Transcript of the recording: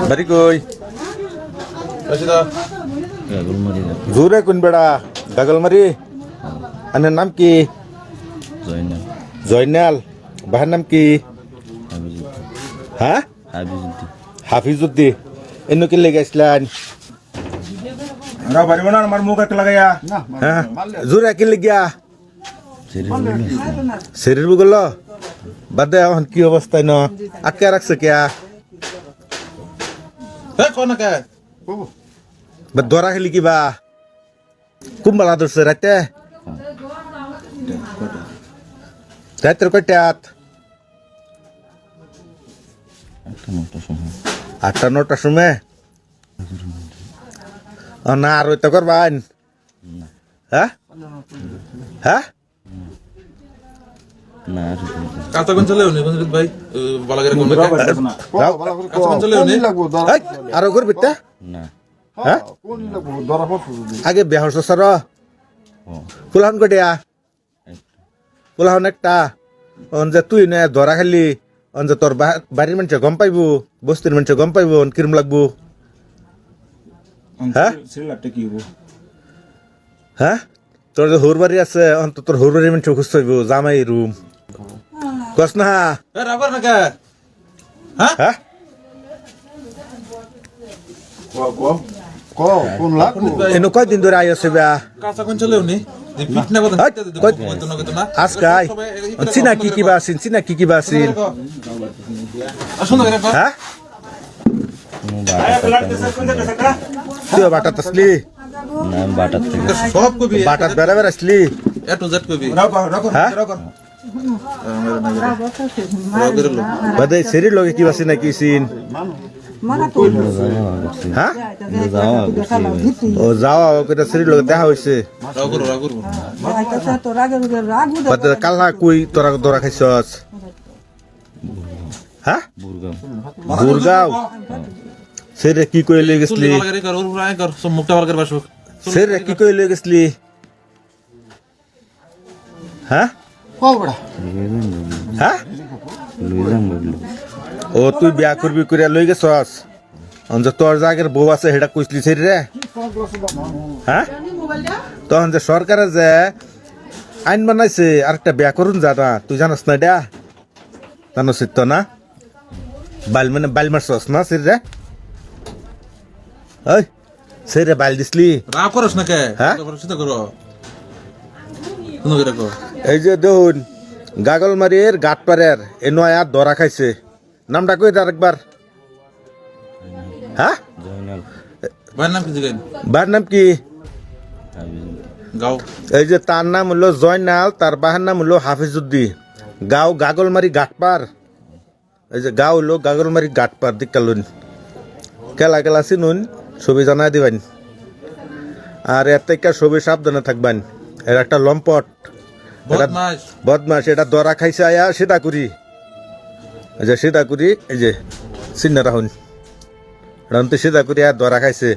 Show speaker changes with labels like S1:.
S1: বাড়ি কই? জোরে কোন বেড়া? গাগলমারি। আনের নাম কি? জয়নাল। বাহার নাম কি? হ্যাঁ, হাফিজুদ্দি। এন্ন কি লেগে আসলেন?
S2: পারিব না আমার মুখ একটা লাগাইয়া
S1: হ্যাঁ, জোরে কি লেগিয়া? শরীর বুগল বাদে এখন কি অবস্থায় ন আটকে রাখছে কে? দরা খেলি কিবা কুম্বালা ধরছে রাতে? রাতের কয়টাত? 8টা-9টার সময়। না আর ওইটা করবান? হ্যাঁ হ্যাঁ,
S3: কাঁচা কোন চলে ভাই বালাগের কোন
S1: আরো করবি তা? হ্যাঁ, আগে বেহর সর ফুলাহন কটিয়া ফুলাহন একটা যে তুই নে ধরা খালি যে তোর বাড়ির মানুষ গম পাইব, বস্তির মানুষ গম পাইব কিরম লাগবো? হ্যাঁ হ্যাঁ, তোর যে হোর বাড়ি আছে অন্তত তোর হোর বাড়ির মানুষ খুঁজতে হইব জামাই রুম কস না? হ্যাঁ, এনে কয়দিন ধরে আই আছে বেয়া?
S3: কাঁচা কোন চলে উনি
S1: আজকাই চিনা কি কিবা আছেন? চিনা কি কিবা আছেন? হ্যাঁ, তুই বাটাত আসলি?
S3: সব কবি
S1: বাটাত বেড়া আসলি?
S3: এ টু জেড কবি
S1: বাদে শরীর লগে কিবা আছে নাকি সিন? হ্যাঁ, ও যাওয়া ওকে শরীর লগে দেখা হয়েছে। কাল্লা কই তোরা দরা খাইছস? হ্যাঁ, বুরগাঁও। সেরে কি কই লই গেছলি? সেরে কি কই লই গেছলি? হ্যাঁ হ্যাঁ, ও তুই বিয়া করবি করে লই গেছস? যে তোর জাগের বউ আছে সেটা কইসলি সেরি রে? হ্যাঁ, তখন যে সরকারে যে আইন বানাইছে আর একটা বিয়া করুন যা না, তুই জানাস না এটা? জানোস তো না? বাইল মারছস না সেরি রে? ওই সেরে বাইল দিসলি?
S3: রাগ করস না কে?
S1: হ্যাঁ,
S3: করো
S1: এই যে দেখুন গাগলমারির গাটপাড়ের এ নয়া ধরা খাইছে। নামটা কই আরেকবার? হ্যাঁ,
S3: ভাইয়ের নাম কি জিগাইন?
S1: বার নাম কি?
S3: গাও
S1: এই যে তার নাম হলো জয়নাল, তার বাহার নাম হলো হাফিজুদ্দি। গাঁও গাগলমারি গাটপাড়। এই যে গাঁও হলো গাগলমারি গাটপাড় দিকালুন কেলা কেলা চিনুন ছবি জানাই দিবেন। আর এর থেকে ছবি সাবধানে থাকবেন। এর একটা লম্পট বদমাস, এটা দরা খাইছে আয়া সেটা করি। এই যে সেটা করি, এই যে চিন্তা রাখুন রানতে সেটা করি আর দরা খাইছে।